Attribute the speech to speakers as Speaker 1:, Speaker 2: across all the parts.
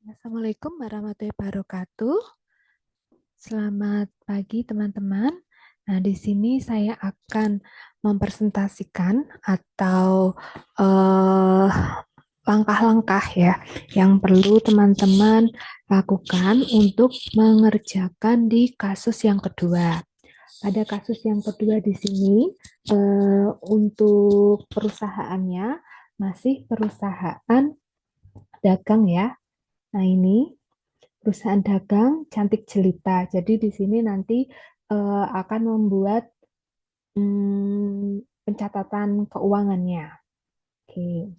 Speaker 1: Assalamualaikum warahmatullahi wabarakatuh. Selamat pagi teman-teman. Nah, di sini saya akan mempresentasikan atau eh, langkah-langkah ya yang perlu teman-teman lakukan untuk mengerjakan di kasus yang kedua. Pada kasus yang kedua di sini untuk perusahaannya masih perusahaan dagang ya. Nah, ini perusahaan dagang Cantik Jelita. Jadi di sini nanti akan membuat pencatatan keuangannya. Oke.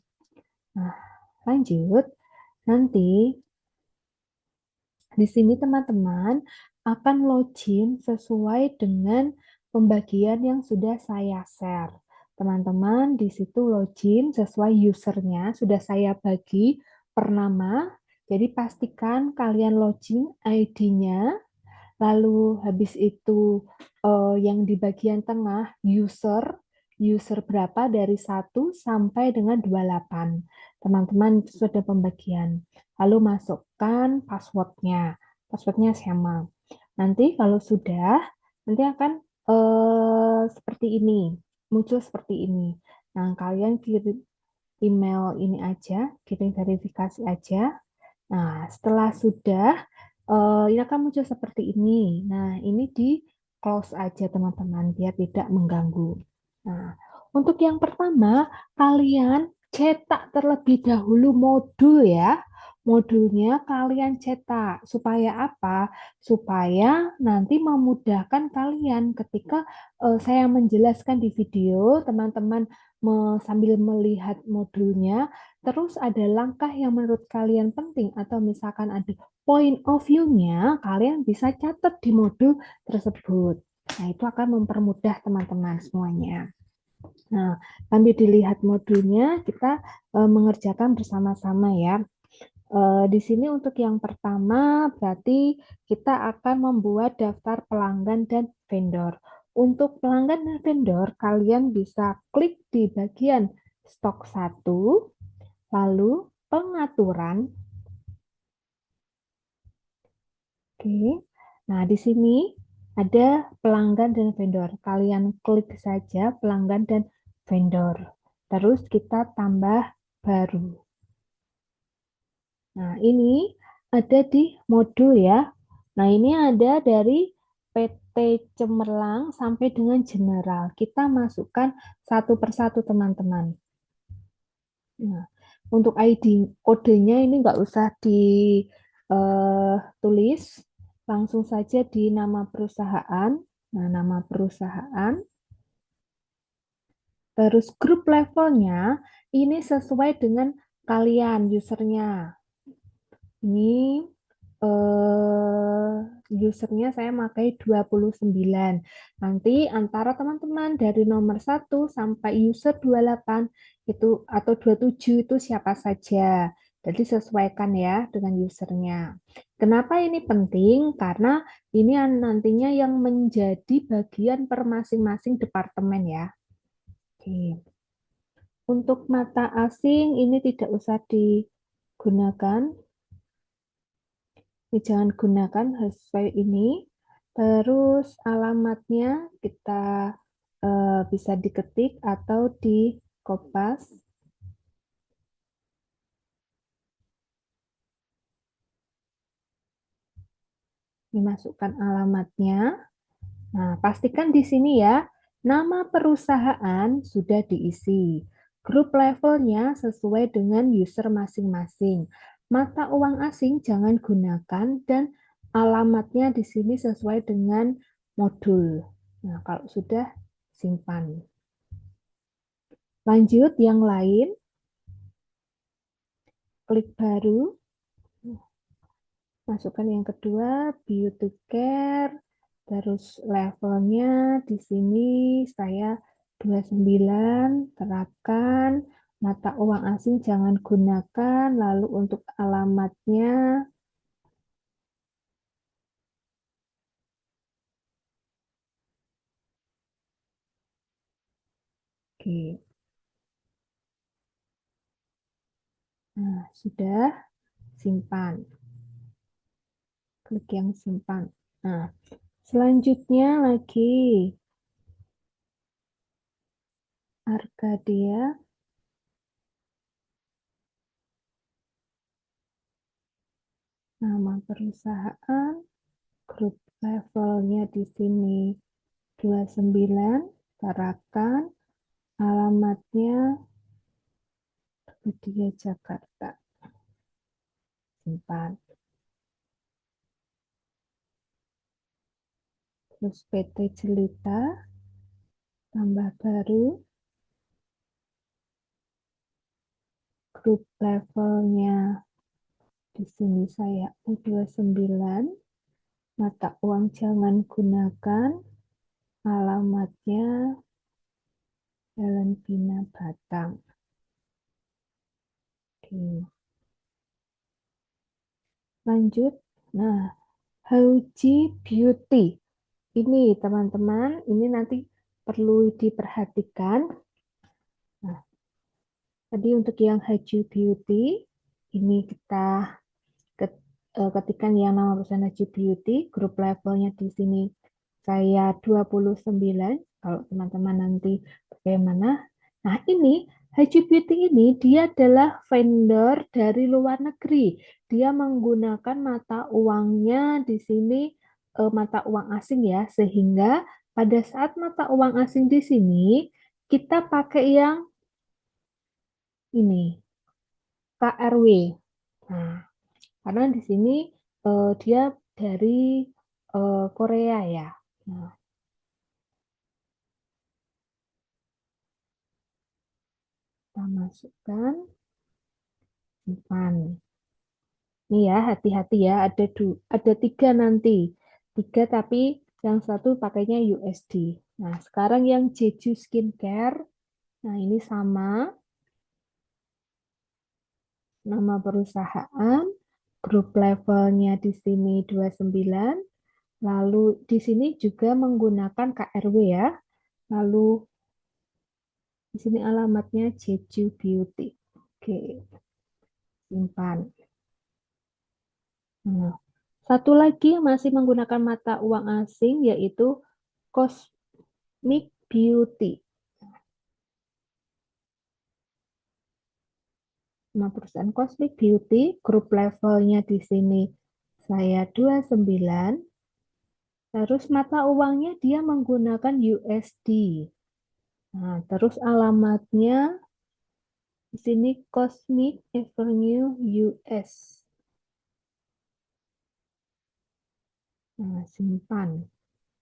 Speaker 1: Nah, lanjut. Nanti di sini teman-teman akan login sesuai dengan pembagian yang sudah saya share. Teman-teman di situ login sesuai usernya sudah saya bagi per nama. Jadi pastikan kalian login ID-nya. Lalu habis itu yang di bagian tengah user berapa dari 1 sampai dengan 28. Teman-teman sudah pembagian. Lalu masukkan passwordnya. Passwordnya sama. Nanti kalau sudah, nanti akan seperti ini. Muncul seperti ini. Nah, kalian kirim email ini aja, kirim verifikasi aja. Nah, setelah sudah, ini akan muncul seperti ini. Nah, ini di close aja teman-teman, biar tidak mengganggu. Nah, untuk yang pertama, kalian cetak terlebih dahulu modul ya. Modulnya kalian cetak. Supaya apa? Supaya nanti memudahkan kalian ketika saya menjelaskan di video, teman-teman sambil melihat modulnya, terus ada langkah yang menurut kalian penting atau misalkan ada point of view-nya, kalian bisa catat di modul tersebut. Nah, itu akan mempermudah teman-teman semuanya. Nah, sambil dilihat modulnya, kita mengerjakan bersama-sama ya. Di sini untuk yang pertama, berarti kita akan membuat daftar pelanggan dan vendor. Untuk pelanggan dan vendor, kalian bisa klik di bagian stok 1, lalu pengaturan. Oke. Nah, di sini ada pelanggan dan vendor. Kalian klik saja pelanggan dan vendor. Terus kita tambah baru. Nah, ini ada di modul ya. Nah, ini ada dari PT Cemerlang sampai dengan General. Kita masukkan satu persatu teman-teman. Nah, untuk ID kodenya ini nggak usah ditulis, langsung saja di nama perusahaan. Nah, nama perusahaan. Terus grup levelnya ini sesuai dengan kalian usernya. Ini eh, usernya saya pakai 29. Nanti antara teman-teman dari nomor 1 sampai user 28 itu atau 27 itu siapa saja. Jadi sesuaikan ya dengan usernya. Kenapa ini penting? Karena ini nantinya yang menjadi bagian per masing-masing departemen ya. Oke. Untuk mata asing ini tidak usah digunakan. Ini jangan gunakan sesuai ini. Terus alamatnya kita bisa diketik atau di kopas. Dimasukkan alamatnya. Nah, pastikan di sini ya, nama perusahaan sudah diisi. Grup levelnya sesuai dengan user masing-masing. Mata uang asing jangan gunakan dan alamatnya di sini sesuai dengan modul. Nah, kalau sudah simpan. Lanjut yang lain, klik baru, masukkan yang kedua, beauty care, terus levelnya di sini saya 29, terapkan, mata uang asing jangan gunakan, lalu untuk alamatnya, oke. Nah, sudah simpan. klik yang simpan. Nah, selanjutnya lagi Arcadia, nama perusahaan, grup levelnya di sini 29, Tarakan, alamatnya Arcadia Jakarta. Simpan. Terus PT Jelita, tambah baru, grup levelnya di sini saya U29, mata uang jangan gunakan, alamatnya Jalan Bina Batang. Oke, lanjut. Nah, Hauji Beauty. Ini teman-teman, ini nanti perlu diperhatikan. Nah, tadi untuk yang Hauji Beauty, ini kita ketikkan yang nama perusahaan Hauji Beauty, grup levelnya di sini saya 29, kalau teman-teman nanti bagaimana. Nah, ini Haji Beauty ini dia adalah vendor dari luar negeri. Dia menggunakan mata uangnya di sini mata uang asing ya, sehingga pada saat mata uang asing di sini kita pakai yang ini KRW. Nah, karena di sini dia dari Korea ya. Nah, kita masukkan simpan. Nih ya, hati-hati ya, ada tiga nanti. Tiga tapi yang satu pakainya USD. Nah, sekarang yang Jeju Skincare. Nah, ini sama nama perusahaan, grup levelnya di sini 29. Lalu di sini juga menggunakan KRW ya. Lalu di sini alamatnya Jeju Beauty. Oke, simpan. Nah, satu lagi yang masih menggunakan mata uang asing yaitu Cosmic Beauty. Nama perusahaan Cosmic Beauty, grup levelnya di sini saya 29. Terus mata uangnya dia menggunakan USD. Nah, terus alamatnya di sini Cosmic Avenue US. Nah, simpan.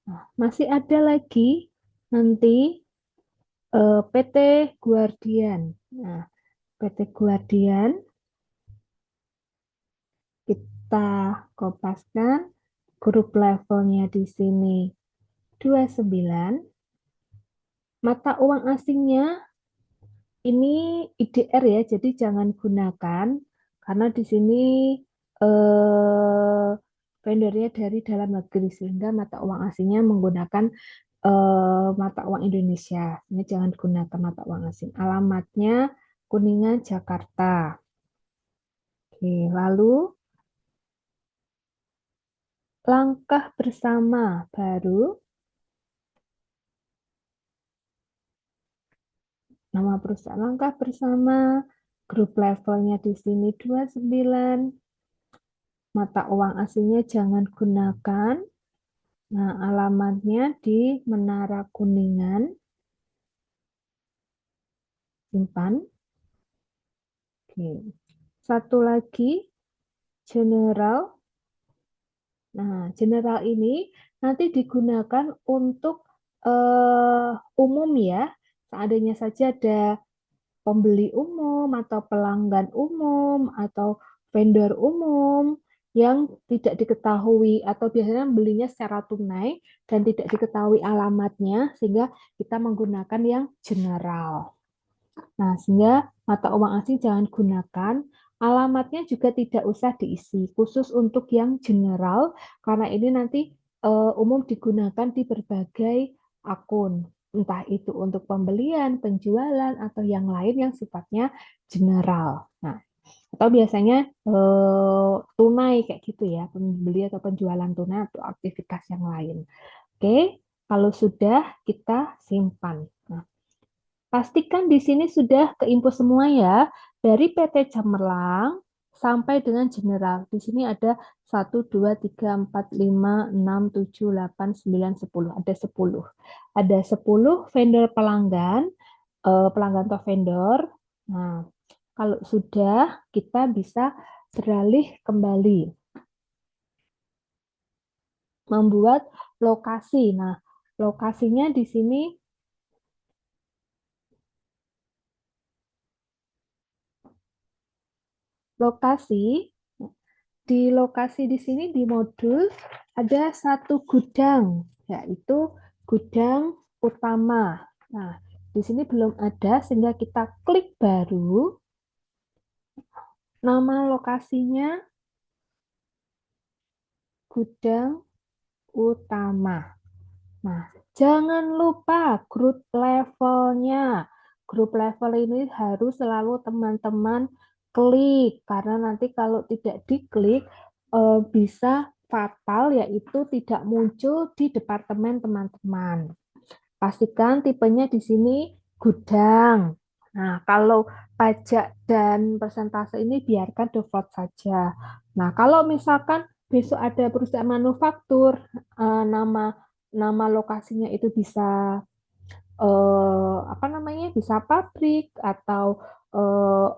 Speaker 1: Nah, masih ada lagi nanti PT Guardian. Nah, PT Guardian kita kopaskan grup levelnya di sini 29. Mata uang asingnya ini IDR ya, jadi jangan gunakan karena di sini vendornya dari dalam negeri sehingga mata uang asingnya menggunakan mata uang Indonesia. Ini jangan gunakan mata uang asing. Alamatnya Kuningan, Jakarta. Oke, lalu langkah bersama baru. Nama perusahaan langkah bersama, grup levelnya di sini 29, mata uang asingnya jangan gunakan. Nah, alamatnya di Menara Kuningan. Simpan. Oke. Satu lagi, General. Nah, General ini nanti digunakan untuk umum ya. Seandainya saja ada pembeli umum atau pelanggan umum atau vendor umum yang tidak diketahui atau biasanya belinya secara tunai dan tidak diketahui alamatnya sehingga kita menggunakan yang general. Nah, sehingga mata uang asing jangan gunakan, alamatnya juga tidak usah diisi, khusus untuk yang general karena ini nanti umum digunakan di berbagai akun entah itu untuk pembelian, penjualan, atau yang lain yang sifatnya general. Nah, Atau biasanya tunai kayak gitu ya, pembeli atau penjualan tunai atau aktivitas yang lain. Oke, kalau sudah kita simpan. Nah, pastikan di sini sudah keinput semua ya, dari PT Cemerlang sampai dengan general. Di sini ada 1, 2, 3, 4, 5, 6, 7, 8, 9, 10. Ada 10. Ada 10 vendor pelanggan, pelanggan atau vendor. Nah, kalau sudah, kita bisa beralih kembali membuat lokasi. Nah, lokasinya di sini, lokasi di lokasi di sini di modul ada satu gudang, yaitu gudang utama. Nah, di sini belum ada sehingga kita klik baru, nama lokasinya gudang utama. Nah, jangan lupa grup levelnya. Grup level ini harus selalu teman-teman klik, karena nanti kalau tidak diklik bisa fatal, yaitu tidak muncul di departemen teman-teman. Pastikan tipenya di sini gudang. Nah, kalau pajak dan persentase ini biarkan default saja. Nah, kalau misalkan besok ada perusahaan manufaktur, nama nama lokasinya itu bisa apa namanya, bisa pabrik atau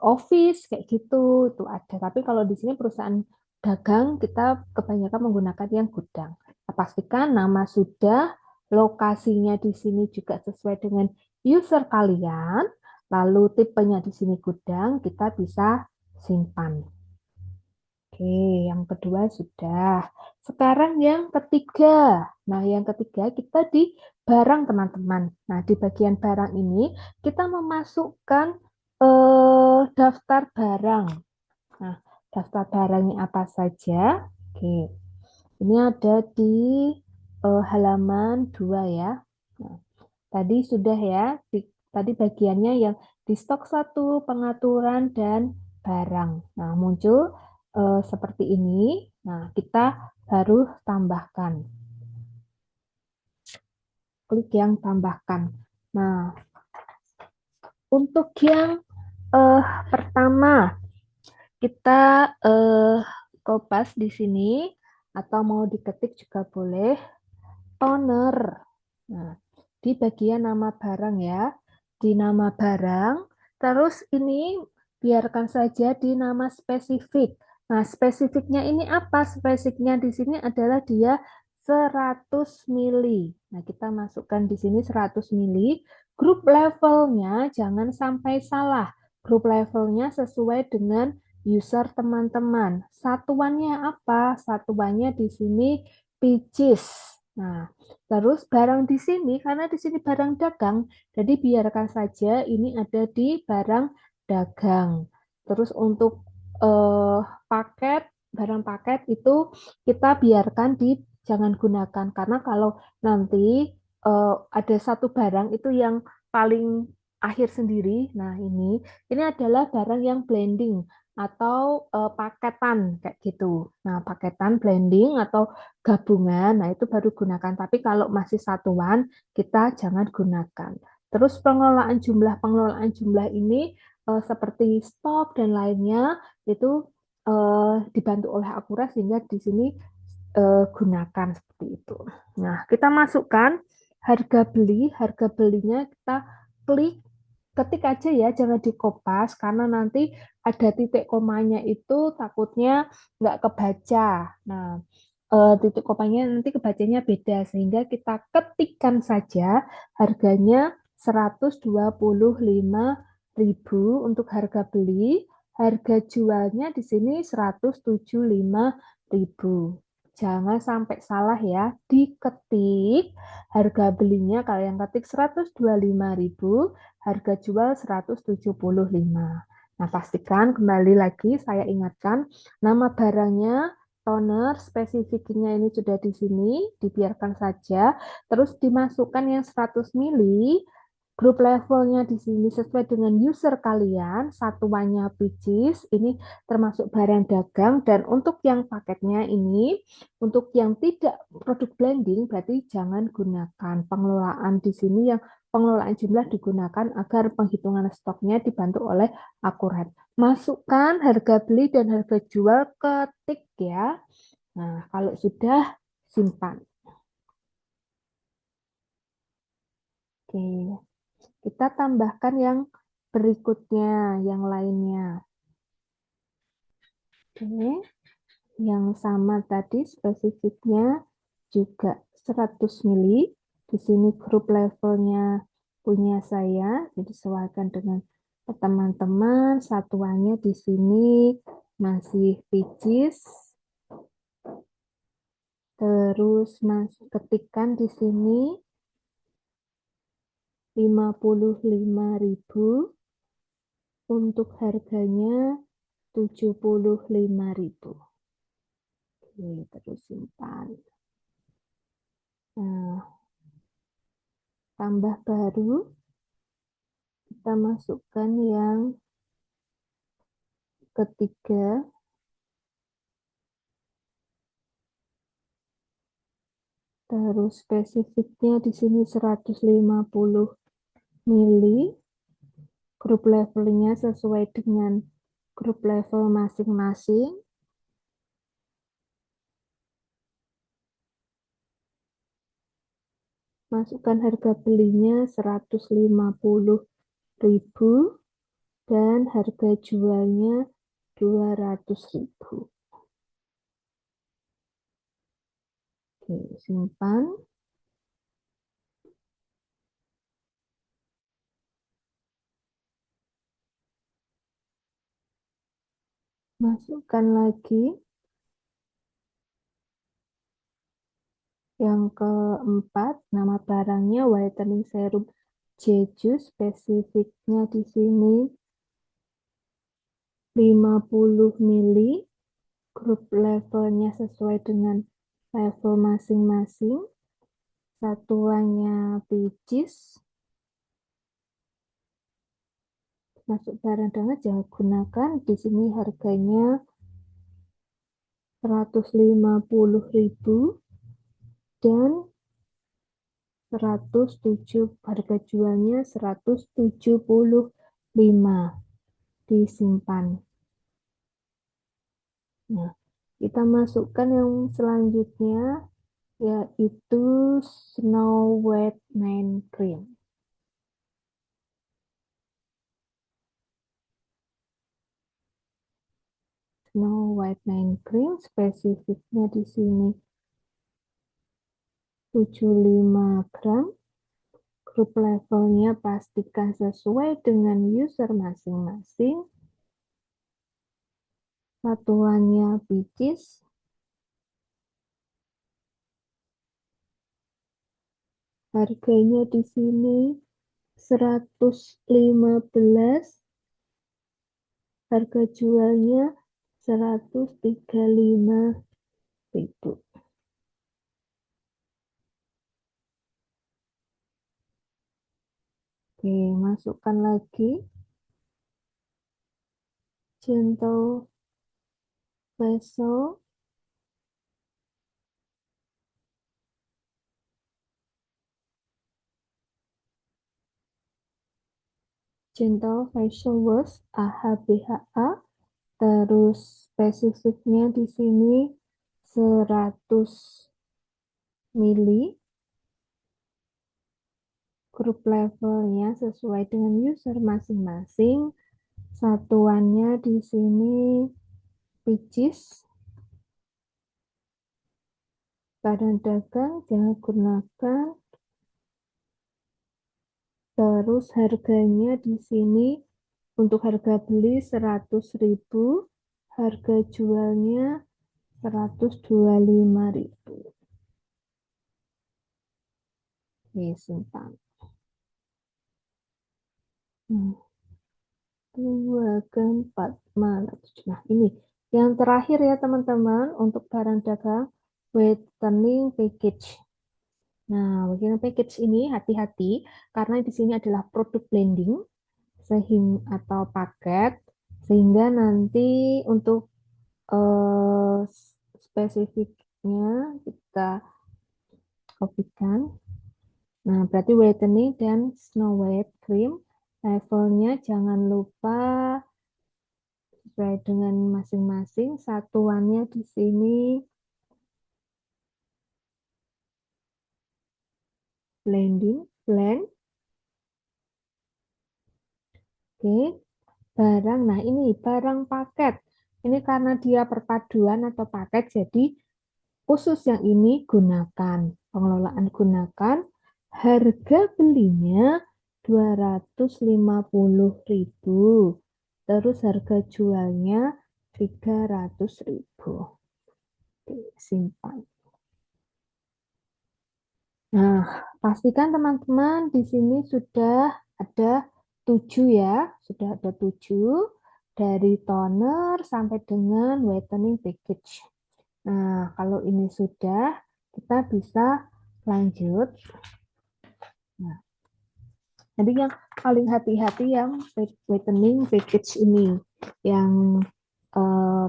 Speaker 1: office kayak gitu, itu ada. Tapi kalau di sini perusahaan dagang, kita kebanyakan menggunakan yang gudang. Nah, pastikan nama sudah, lokasinya di sini juga sesuai dengan user kalian, lalu tipenya di sini gudang, kita bisa simpan. Oke, yang kedua sudah. Sekarang yang ketiga. Nah, yang ketiga kita di barang, teman-teman. Nah, di bagian barang ini kita memasukkan daftar barang. Nah, daftar barangnya apa saja? Oke, ini ada di halaman 2 ya. Nah, tadi sudah ya, tadi bagiannya yang di stok satu, pengaturan, dan barang. Nah, muncul seperti ini. Nah, kita baru tambahkan. Klik yang tambahkan. Nah, untuk yang eh, pertama, kita kopas di sini, atau mau diketik juga boleh, toner. Nah, di bagian nama barang ya, di nama barang, terus ini biarkan saja di nama spesifik. Nah, spesifiknya ini apa? Spesifiknya di sini adalah dia 100 mili. Nah, kita masukkan di sini 100 mili. Grup levelnya jangan sampai salah. Grup levelnya sesuai dengan user teman-teman. Satuannya apa? Satuannya di sini pieces. Nah, terus barang di sini, karena di sini barang dagang, jadi biarkan saja ini ada di barang dagang. Terus untuk eh, paket, barang paket itu kita biarkan di jangan gunakan, karena kalau nanti ada satu barang itu yang paling akhir sendiri. Nah, ini adalah barang yang blending atau paketan kayak gitu. Nah, paketan blending atau gabungan, nah itu baru gunakan. Tapi kalau masih satuan, kita jangan gunakan. Terus pengelolaan jumlah ini seperti stok dan lainnya itu dibantu oleh Akura, sehingga di sini gunakan seperti itu. Nah, kita masukkan harga belinya kita klik, ketik aja ya, jangan dikopas karena nanti ada titik komanya itu takutnya nggak kebaca. Nah, titik komanya nanti kebacanya beda, sehingga kita ketikkan saja harganya 125.000 untuk harga beli, harga jualnya di sini 175.000. Jangan sampai salah ya, diketik harga belinya, kalau yang ketik 125.000, harga jual 175. Nah, pastikan kembali lagi saya ingatkan nama barangnya toner, spesifiknya ini sudah di sini, dibiarkan saja, terus dimasukkan yang 100 mili, grup levelnya di sini sesuai dengan user kalian, satuannya pieces, ini termasuk barang dagang, dan untuk yang paketnya ini, untuk yang tidak produk blending, berarti jangan gunakan pengelolaan di sini yang pengelolaan jumlah digunakan agar penghitungan stoknya dibantu oleh akurat. Masukkan harga beli dan harga jual ke tik ya. Nah, kalau sudah simpan. Oke, kita tambahkan yang berikutnya, yang lainnya. Oke, yang sama tadi spesifiknya juga 100 mili. Di sini grup levelnya punya saya, jadi sesuaikan dengan teman-teman. Satuannya di sini masih pieces. Terus ketikkan di sini 55.000, untuk harganya 75.000. Oke, terus simpan. Nah, tambah baru, kita masukkan yang ketiga. Terus spesifiknya di sini 150 mili. Grup levelnya sesuai dengan grup level masing-masing. Masukkan harga belinya 150.000 dan harga jualnya 200.000. Oke, simpan. Masukkan lagi yang keempat, nama barangnya whitening serum Jeju, spesifiknya di sini 50 mili. Grup levelnya sesuai dengan level masing-masing. Satuannya pieces. Masuk barang dengan jangan gunakan. Di sini harganya 150.000 dan 107, harga jualnya 175. Disimpan. Nah, kita masukkan yang selanjutnya, yaitu Snow White Night Cream. Snow White Night Cream, spesifiknya di sini 75 gram. Grup levelnya pastikan sesuai dengan user masing-masing. Satuannya pieces. Harganya di sini 115. Harga jualnya 135.000. Oke, masukkan lagi Gentle Facial. Gentle Facial Wash AHBHA. Terus spesifiknya di sini 100 mili. Grup levelnya sesuai dengan user masing-masing. Satuannya di sini pieces. Barang dagang jangan gunakan. Terus harganya di sini untuk harga beli 100.000, harga jualnya 125.000. Oke, simpan. 2, 4, 5, 7. Nah, ini yang terakhir ya teman-teman untuk barang dagang whitening package. Nah, bagian package ini hati-hati karena di sini adalah produk blending sehingga atau paket sehingga nanti untuk spesifiknya kita kopikan. Nah, berarti whitening dan snow white cream levelnya jangan lupa sesuai dengan masing-masing. Satuannya di sini blend. Oke, barang. Nah, ini barang paket. Ini karena dia perpaduan atau paket, jadi khusus yang ini gunakan. Pengelolaan gunakan. Harga belinya 250.000. Terus harga jualnya 300.000. Oke, simpan. Nah, pastikan teman-teman di sini sudah ada 7 ya. Sudah ada 7 dari toner sampai dengan whitening package. Nah, kalau ini sudah, kita bisa lanjut. Nah, jadi yang paling hati-hati yang whitening package ini yang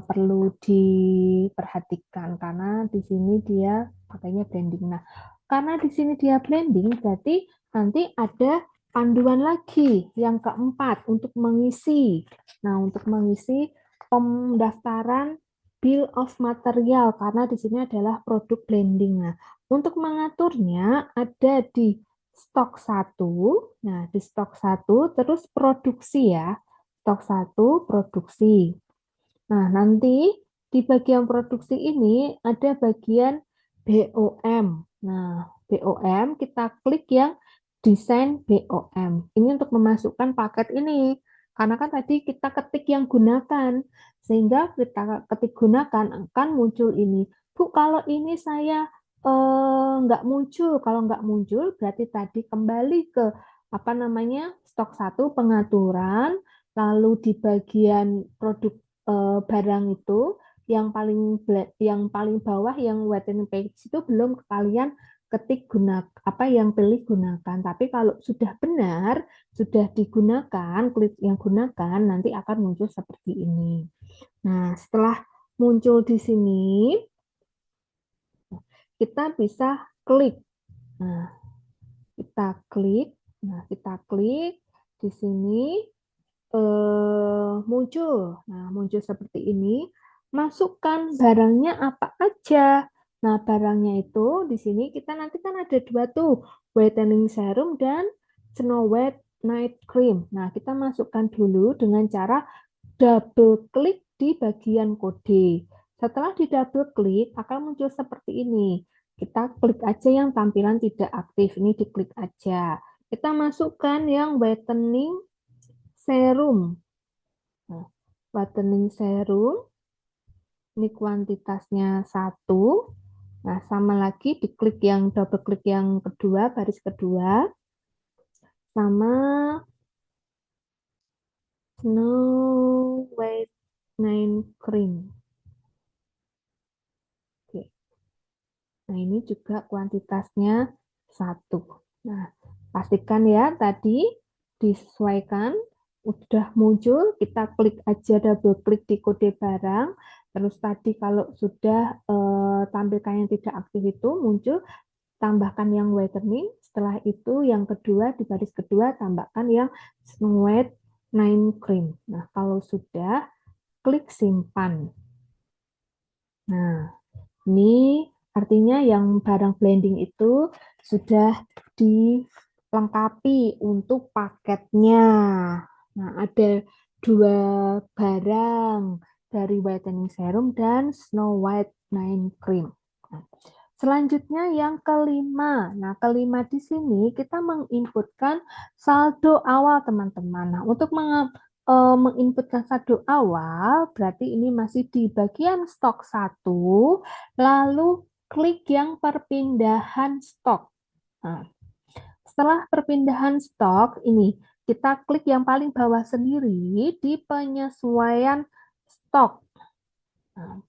Speaker 1: perlu diperhatikan karena di sini dia pakainya blending. Nah, karena di sini dia blending, berarti nanti ada panduan lagi yang keempat untuk mengisi. Nah, untuk mengisi pendaftaran bill of material karena di sini adalah produk blending. Nah, untuk mengaturnya ada di stok 1. Nah, di stok 1 terus produksi ya. Stok 1 produksi. Nah, nanti di bagian produksi ini ada bagian BOM. Nah, BOM kita klik yang desain BOM. Ini untuk memasukkan paket ini. Karena kan tadi kita ketik yang gunakan. Sehingga kita ketik gunakan akan muncul ini. Bu, kalau ini saya nggak muncul. Kalau nggak muncul berarti tadi kembali ke apa namanya stok 1 pengaturan. Lalu di bagian produk barang itu yang paling bawah yang whitening page itu belum kalian ketik apa yang pilih gunakan. Tapi kalau sudah benar, sudah digunakan, klik yang gunakan, nanti akan muncul seperti ini. Nah, setelah muncul di sini, kita bisa klik. Nah, kita klik. Nah, kita klik di sini muncul. Nah, muncul seperti ini. Masukkan barangnya apa aja. Nah, barangnya itu di sini kita nanti kan ada dua tuh, whitening serum dan Snow White Night Cream. Nah, kita masukkan dulu dengan cara double klik di bagian kode. Setelah di double klik akan muncul seperti ini. Kita klik aja yang tampilan tidak aktif. Ini diklik aja. Kita masukkan yang whitening serum. Nah, whitening serum, ini kuantitasnya 1. Nah, sama lagi diklik yang double klik yang kedua, baris kedua, sama Snow White Night Cream. Oke. Nah, ini juga kuantitasnya 1. Nah, pastikan ya tadi disesuaikan. Udah muncul, kita klik aja double klik di kode barang. Terus tadi kalau sudah tampilkan yang tidak aktif itu muncul, tambahkan yang whitening. Setelah itu yang kedua di baris kedua tambahkan yang Snow White Night Cream. Nah, kalau sudah klik simpan. Nah, ini artinya yang barang blending itu sudah dilengkapi untuk paketnya. Nah, ada dua barang dari whitening serum dan Snow White Night Cream. Nah, selanjutnya yang kelima. Nah, kelima di sini kita menginputkan saldo awal teman-teman. Nah, untuk menginputkan saldo awal, berarti ini masih di bagian stok 1, lalu klik yang perpindahan stok. Nah, setelah perpindahan stok, ini kita klik yang paling bawah sendiri di penyesuaian stok. Nah,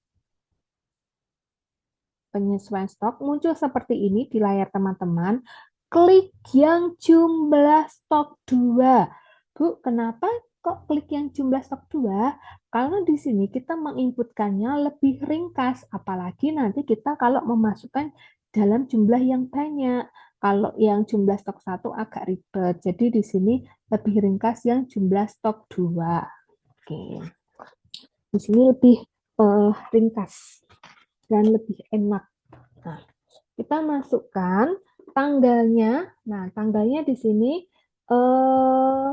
Speaker 1: penyesuaian stok, muncul seperti ini di layar teman-teman. Klik yang jumlah stok 2. Bu, kenapa kok klik yang jumlah stok 2? Karena di sini kita menginputkannya lebih ringkas, apalagi nanti kita kalau memasukkan dalam jumlah yang banyak. Kalau yang jumlah stok 1 agak ribet. Jadi di sini lebih ringkas yang jumlah stok 2. Oke. Di sini lebih ringkas dan lebih enak. Nah, kita masukkan tanggalnya. Nah, tanggalnya di sini eh,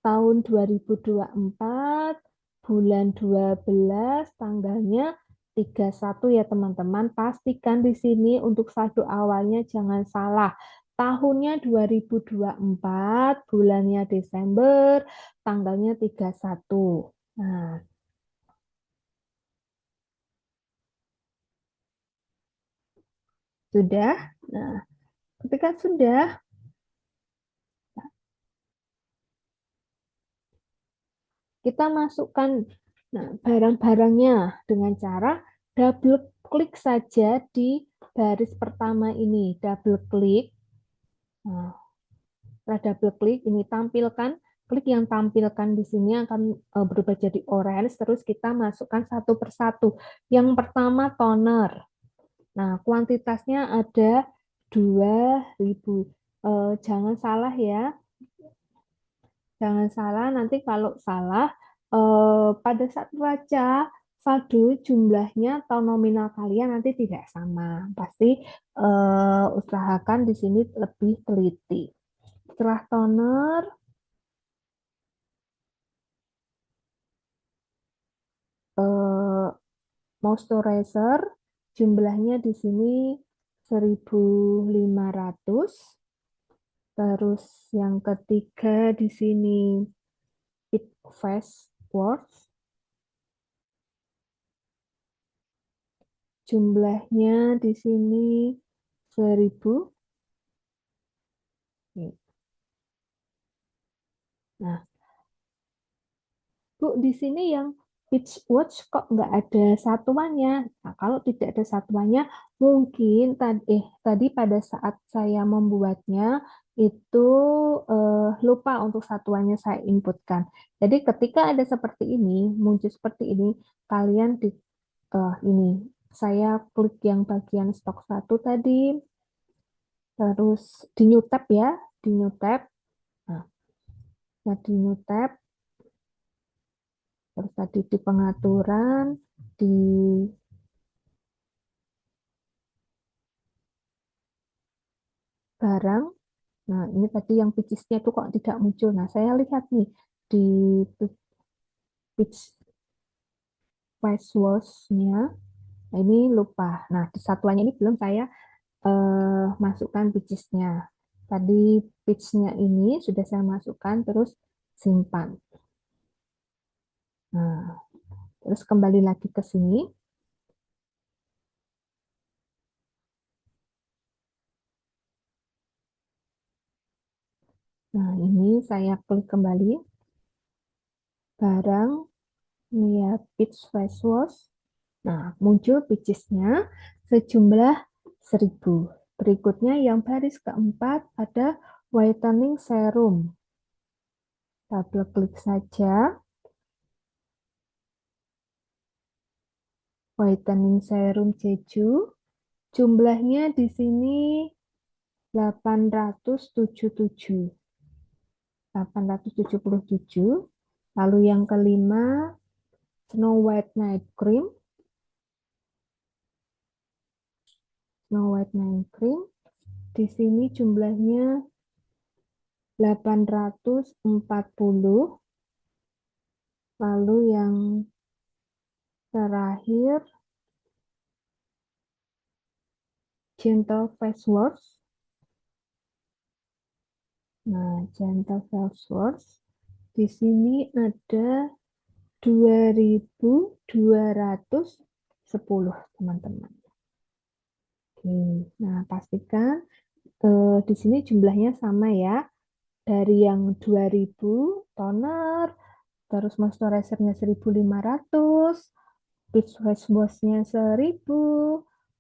Speaker 1: tahun 2024, bulan 12, tanggalnya 31 ya teman-teman. Pastikan di sini untuk saldo awalnya jangan salah. Tahunnya 2024, bulannya Desember, tanggalnya 31. Nah, sudah. Nah, ketika sudah, kita masukkan barang-barangnya dengan cara double klik saja di baris pertama ini. Double klik. Nah, setelah double klik, ini tampilkan. Klik yang tampilkan di sini akan berubah jadi orange. Terus kita masukkan satu persatu. Yang pertama toner. Nah, kuantitasnya ada 2000. Jangan salah ya. Jangan salah, nanti kalau salah, pada saat baca saldo jumlahnya atau nominal kalian nanti tidak sama. Pasti usahakan di sini lebih teliti. Setelah toner, eh, moisturizer, jumlahnya di sini 1.500. Terus yang ketiga di sini It Face Wash, jumlahnya di sini 1.000. Nah, Bu, di sini yang Beach Watch kok nggak ada satuannya? Nah, kalau tidak ada satuannya, mungkin tadi pada saat saya membuatnya itu lupa untuk satuannya saya inputkan. Jadi ketika ada seperti ini, muncul seperti ini, kalian ini saya klik yang bagian stok satu tadi, terus di new tab ya, di new tab. Nah, di new tab. Terus tadi di pengaturan, di barang. Nah, ini tadi yang pitches-nya itu kok tidak muncul. Nah, saya lihat nih di pitch price nya. Nah, ini lupa. Nah, di satuannya ini belum saya masukkan pitches-nya. Tadi pitch-nya ini sudah saya masukkan, terus simpan. Nah, terus kembali lagi ke sini. Nah, ini saya klik kembali. Barang, ini ya, pitch face wash. Nah, muncul pitches-nya sejumlah 1.000. Berikutnya yang baris keempat ada whitening serum. Double klik saja. Whitening serum Jeju. Jumlahnya di sini 877. 877. Lalu yang kelima, Snow White Night Cream. Snow White Night Cream. Di sini jumlahnya 840. Lalu yang terakhir, Gentle Face Wash. Nah, Gentle Face Wash. Di sini ada 2.210, teman-teman. Oke, nah pastikan di sini jumlahnya sama ya. Dari yang 2.000 toner, terus moisturizer-nya 1.500, face wash-nya 1.000,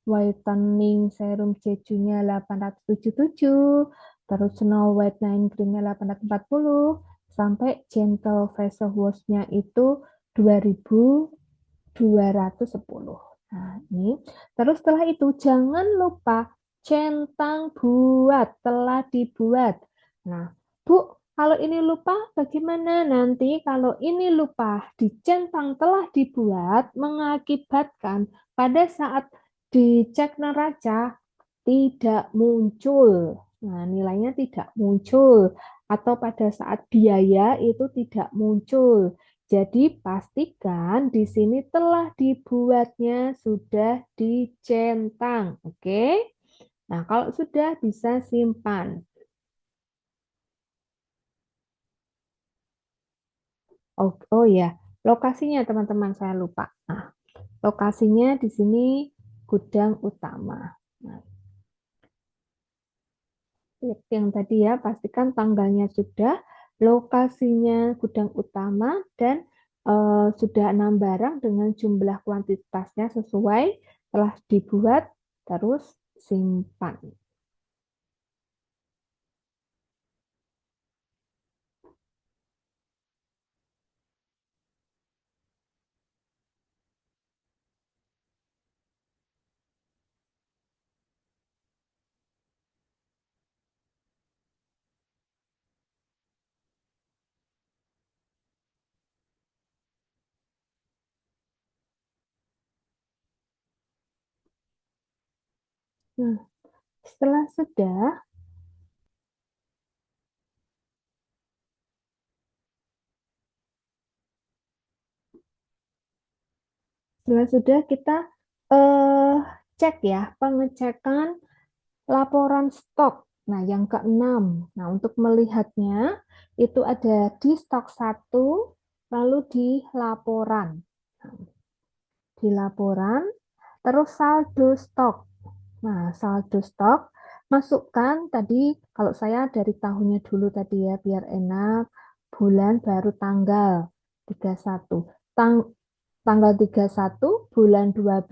Speaker 1: whitening serum Jeju-nya 877, terus Snow White Night Cream-nya 840, sampai Gentle Facial Wash-nya itu 2210. Nah, ini. Terus setelah itu jangan lupa centang buat, telah dibuat. Nah, Bu, kalau ini lupa bagaimana? Nanti kalau ini lupa dicentang telah dibuat mengakibatkan pada saat dicek neraca tidak muncul. Nah, nilainya tidak muncul atau pada saat biaya itu tidak muncul. Jadi pastikan di sini telah dibuatnya sudah dicentang. Oke. Nah, kalau sudah bisa simpan. Oh, oh ya, lokasinya teman-teman saya lupa. Nah, lokasinya di sini gudang utama. Nah, yang tadi ya, pastikan tanggalnya sudah, lokasinya gudang utama, dan sudah 6 barang dengan jumlah kuantitasnya sesuai, telah dibuat, terus simpan. Nah, setelah sudah, kita eh, cek ya, pengecekan laporan stok. Nah, yang keenam. Nah, untuk melihatnya itu ada di stok satu, lalu di laporan. Nah, di laporan, terus saldo stok. Nah, saldo stok, masukkan tadi, kalau saya dari tahunnya dulu tadi ya, biar enak, bulan baru tanggal 31. Tang tanggal 31 bulan 12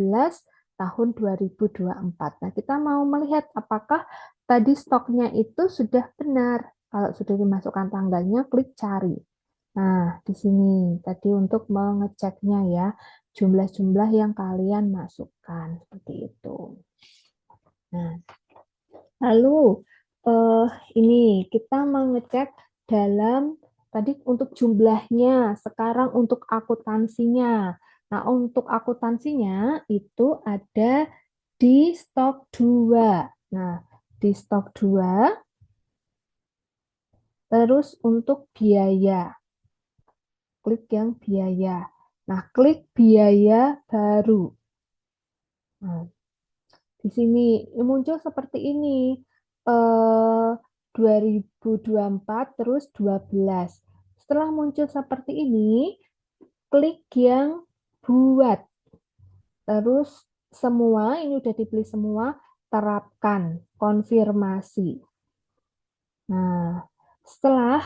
Speaker 1: tahun 2024. Nah, kita mau melihat apakah tadi stoknya itu sudah benar. Kalau sudah dimasukkan tanggalnya, klik cari. Nah, di sini tadi untuk mengeceknya ya, jumlah-jumlah yang kalian masukkan seperti itu. Nah, lalu eh, ini kita mengecek dalam tadi untuk jumlahnya, sekarang untuk akuntansinya. Nah, untuk akuntansinya itu ada di stok 2. Nah, di stok 2 terus untuk biaya, klik yang biaya. Nah, klik biaya baru. Nah, di sini muncul seperti ini. Eh 2024 terus 12. Setelah muncul seperti ini, klik yang buat. Terus semua ini udah dipilih semua, terapkan konfirmasi. Nah, setelah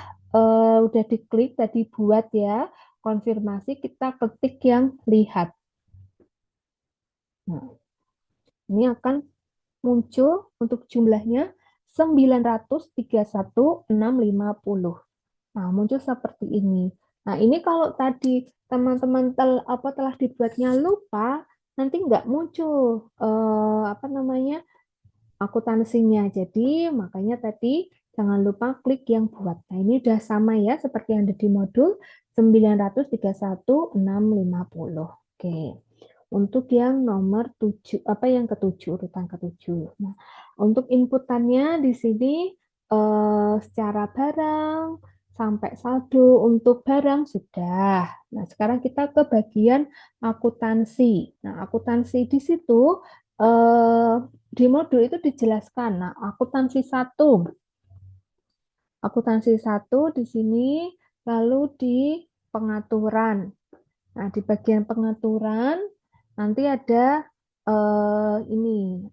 Speaker 1: udah diklik tadi buat ya, konfirmasi kita ketik yang lihat. Nah, ini akan muncul untuk jumlahnya 931.650. Nah, muncul seperti ini. Nah, ini kalau tadi teman-teman telah dibuatnya lupa, nanti nggak muncul apa namanya akuntansinya. Jadi, makanya tadi jangan lupa klik yang buat. Nah, ini udah sama ya seperti yang ada di modul 931.650. Oke. Untuk yang nomor 7, apa yang ketujuh, urutan ketujuh. Nah, untuk inputannya di sini secara barang sampai saldo untuk barang sudah. Nah, sekarang kita ke bagian akuntansi. Nah, akuntansi di situ eh, di modul itu dijelaskan. Nah, akuntansi satu di sini, lalu di pengaturan. Nah, di bagian pengaturan nanti ada ini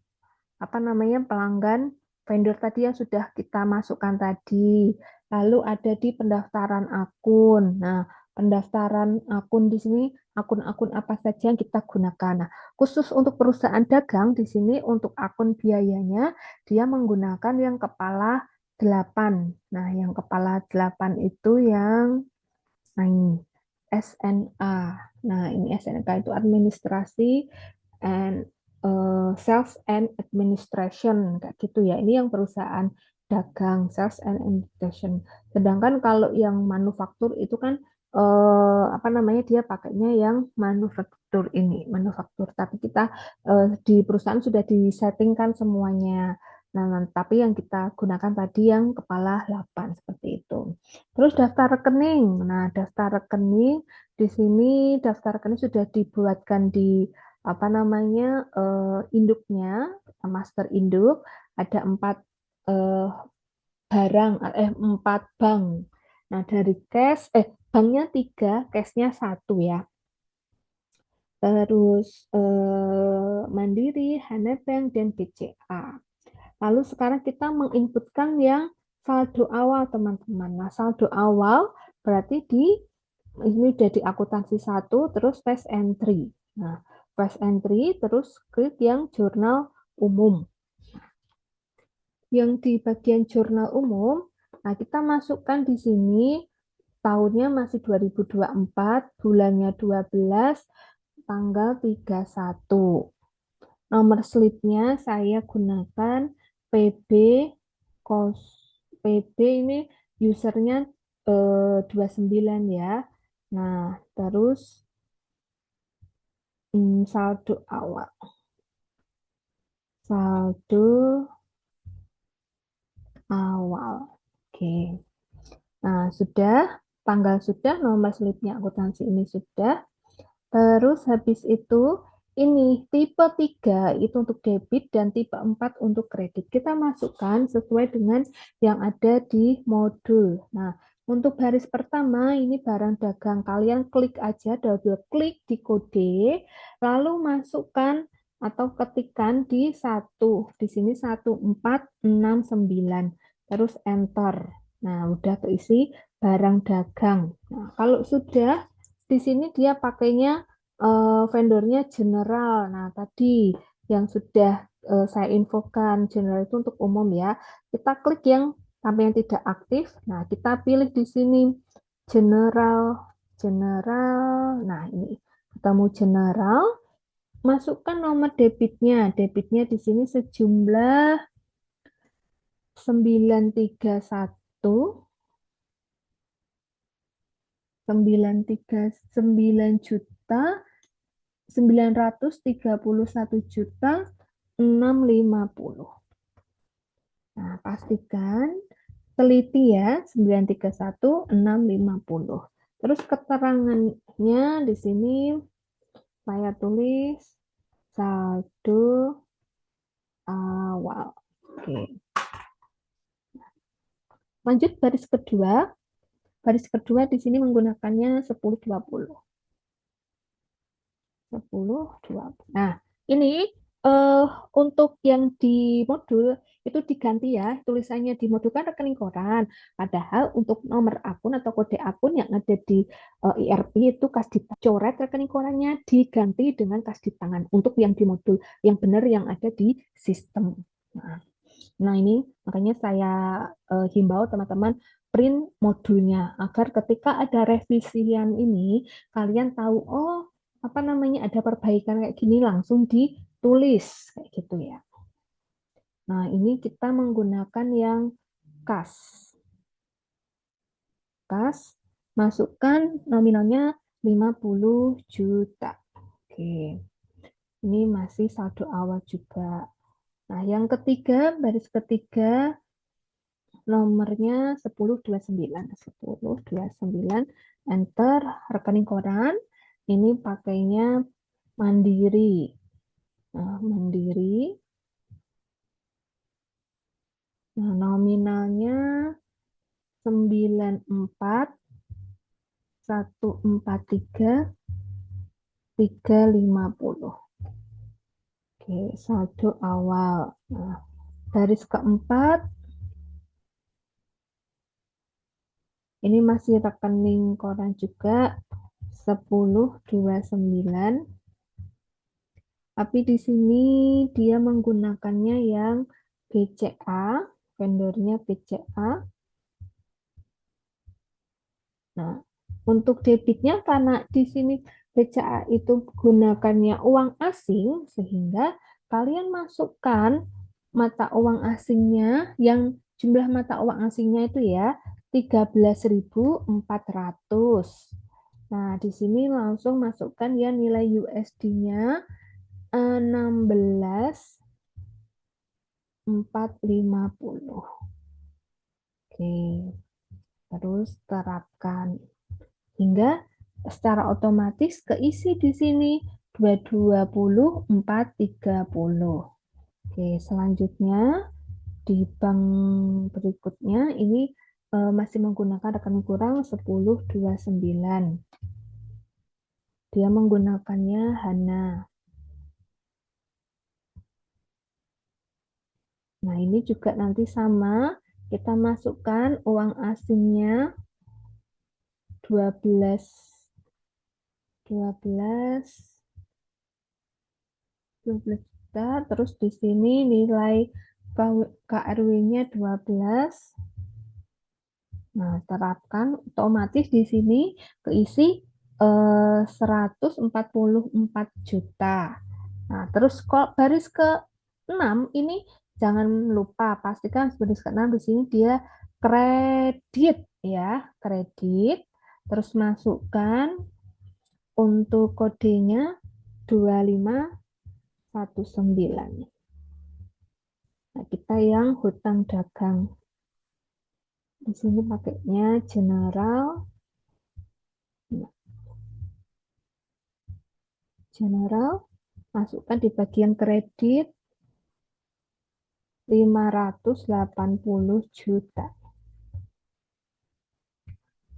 Speaker 1: apa namanya pelanggan vendor tadi yang sudah kita masukkan tadi. Lalu ada di pendaftaran akun. Nah, pendaftaran akun di sini akun-akun apa saja yang kita gunakan. Nah, khusus untuk perusahaan dagang di sini untuk akun biayanya dia menggunakan yang kepala 8. Nah, yang kepala 8 itu yang nah ini SNA. Nah, ini SNK itu administrasi and sales and administration kayak gitu ya. Ini yang perusahaan dagang sales and administration. Sedangkan kalau yang manufaktur itu kan apa namanya dia pakainya yang manufaktur ini, manufaktur. Tapi kita di perusahaan sudah disettingkan semuanya. Nah, tapi yang kita gunakan tadi yang kepala 8 seperti itu. Terus daftar rekening. Nah, daftar rekening di sini daftar rekening sudah dibuatkan di apa namanya induknya, master induk ada 4 eh, barang, 4 bank. Nah, dari banknya 3, cashnya 1 ya. Terus Mandiri, Hanebank, dan BCA. Lalu sekarang kita menginputkan yang saldo awal, teman-teman. Nah, saldo awal berarti ini udah di akuntansi 1, terus fast entry. Nah, fast entry, terus klik yang jurnal umum. Yang di bagian jurnal umum, nah kita masukkan di sini tahunnya masih 2024, bulannya 12, tanggal 31. Nomor slipnya saya gunakan PB kos PB ini usernya 29 ya. Nah, terus saldo awal. Saldo awal. Oke. Nah, tanggal sudah, nomor slipnya akuntansi ini sudah. Terus habis itu ini tipe 3 itu untuk debit dan tipe 4 untuk kredit. Kita masukkan sesuai dengan yang ada di modul. Nah, untuk baris pertama ini barang dagang. Kalian klik aja, double klik di kode, lalu masukkan atau ketikkan di 1. Di sini 1469. Terus enter. Nah, udah keisi barang dagang. Nah, kalau sudah di sini dia pakainya vendornya general. Nah, tadi yang sudah saya infokan general itu untuk umum ya. Kita klik yang sampai yang tidak aktif. Nah, kita pilih di sini general, general. Nah, ini ketemu general. Masukkan nomor debitnya. Debitnya di sini sejumlah 931 939 juta 931 juta 650. Nah, pastikan teliti ya 931 650. Terus keterangannya di sini saya tulis saldo awal. Oke. Lanjut baris kedua. Baris kedua di sini menggunakannya 1020. 10, 20. Nah, ini eh, untuk yang di modul itu diganti ya, tulisannya di modul kan rekening koran. Padahal untuk nomor akun atau kode akun yang ada di IRP itu kas coret rekening korannya diganti dengan kas di tangan untuk yang di modul yang benar yang ada di sistem. Nah, ini makanya saya himbau teman-teman print modulnya agar ketika ada revisian ini kalian tahu oh apa namanya ada perbaikan kayak gini langsung ditulis kayak gitu ya. Nah, ini kita menggunakan yang kas. Kas masukkan nominalnya 50 juta. Oke. Ini masih saldo awal juga. Nah, yang ketiga, baris ketiga nomornya 1029. 1029 enter rekening koran. Ini pakainya Mandiri. Nah, Mandiri. Nah, nominalnya 94 143 350. Oke, saldo awal. Nah, baris keempat ini masih rekening koran juga 1029. Tapi di sini dia menggunakannya yang BCA, vendornya BCA. Nah, untuk debitnya karena di sini BCA itu gunakannya uang asing, sehingga kalian masukkan mata uang asingnya yang jumlah mata uang asingnya itu ya 13.400. Nah, di sini langsung masukkan ya nilai USD-nya 16.450. Oke, terus terapkan hingga secara otomatis keisi di sini 220.430. Oke, selanjutnya di bank berikutnya ini masih menggunakan rekening kurang 1029. Dia menggunakannya Hana. Nah, ini juga nanti sama, kita masukkan uang asingnya 12 12 juta, terus di sini nilai KRW-nya 12. Nah, terapkan otomatis di sini keisi 144 juta. Nah, terus kalau baris ke-6 ini jangan lupa pastikan baris ke-6 di sini dia kredit ya, kredit. Terus masukkan untuk kodenya 2519. Nah, kita yang hutang dagang. Di sini pakainya general. Nah, general, masukkan di bagian kredit 580 juta.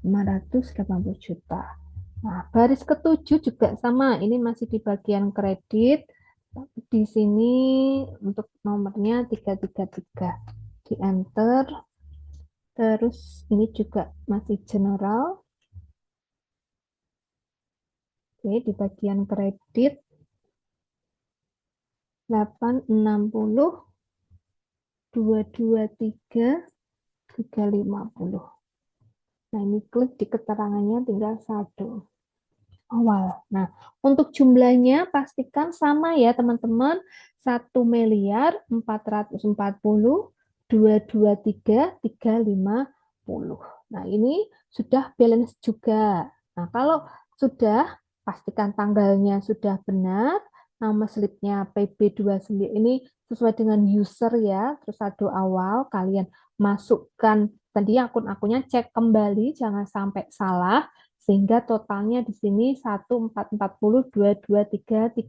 Speaker 1: 580 juta. Nah, baris ketujuh juga sama. Ini masih di bagian kredit. Di sini untuk nomornya 333. Di enter. Terus ini juga masih general. Oke, di bagian kredit 860 223 350. Nah, ini klik di keterangannya tinggal satu awal. Nah, untuk jumlahnya pastikan sama ya teman-teman. 1.440.223.350. Nah, ini sudah balance juga. Nah, kalau sudah, pastikan tanggalnya sudah benar. Nama slipnya PB29 ini sesuai dengan user ya. Terus satu awal kalian masukkan tadi akun-akunnya, cek kembali jangan sampai salah sehingga totalnya di sini 1.440.223.350.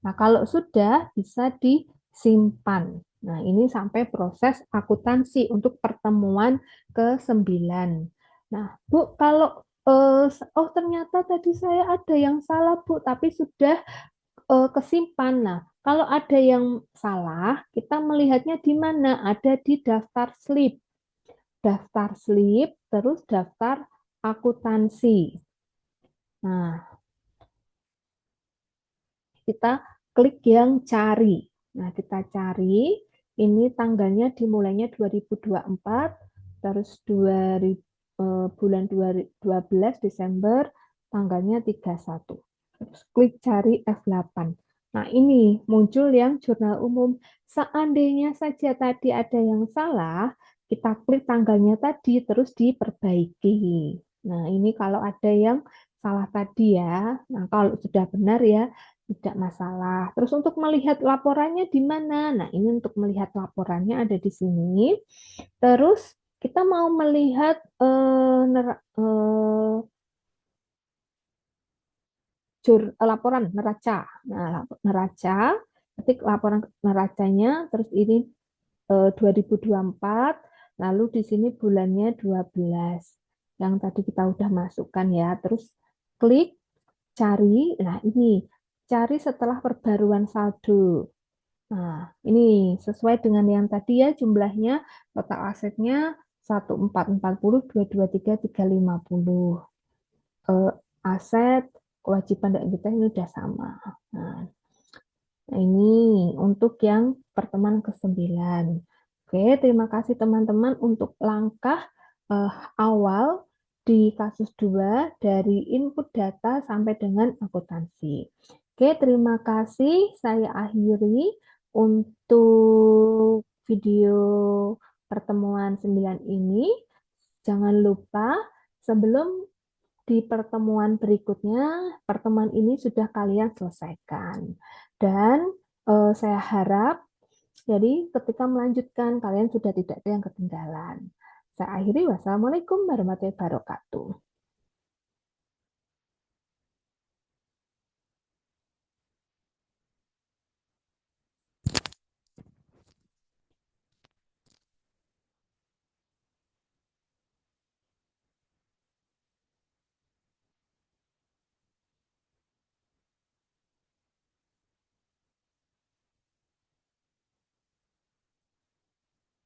Speaker 1: Nah, kalau sudah bisa disimpan. Nah, ini sampai proses akuntansi untuk pertemuan ke-9. Nah, Bu, kalau oh ternyata tadi saya ada yang salah, Bu, tapi sudah kesimpan. Nah, kalau ada yang salah, kita melihatnya di mana? Ada di daftar slip. Daftar slip, terus daftar akuntansi. Nah, kita klik yang cari. Nah, kita cari, ini tanggalnya dimulainya 2024, terus bulan 12 Desember, tanggalnya 31. Terus klik cari F8. Nah, ini muncul yang jurnal umum. Seandainya saja tadi ada yang salah, kita klik tanggalnya tadi, terus diperbaiki. Nah, ini kalau ada yang salah tadi ya. Nah, kalau sudah benar ya, tidak masalah. Terus untuk melihat laporannya di mana? Nah, ini untuk melihat laporannya ada di sini. Terus kita mau melihat laporan neraca. Nah, neraca, ketik laporan neracanya, terus ini 2024, lalu di sini bulannya 12. Yang tadi kita udah masukkan ya. Terus klik cari. Nah, ini cari setelah perbaruan saldo. Nah, ini sesuai dengan yang tadi ya jumlahnya, total asetnya 1.440.223.350. aset, kewajiban dan kita ini udah sama. Nah, ini untuk yang pertemuan ke-9. Oke, terima kasih teman-teman untuk langkah eh, awal di kasus 2 dari input data sampai dengan akuntansi. Oke, terima kasih. Saya akhiri untuk video pertemuan 9 ini. Jangan lupa sebelum di pertemuan berikutnya, pertemuan ini sudah kalian selesaikan. Dan saya harap, jadi ketika melanjutkan, kalian sudah tidak ada yang ketinggalan. Saya akhiri, wassalamualaikum warahmatullahi wabarakatuh.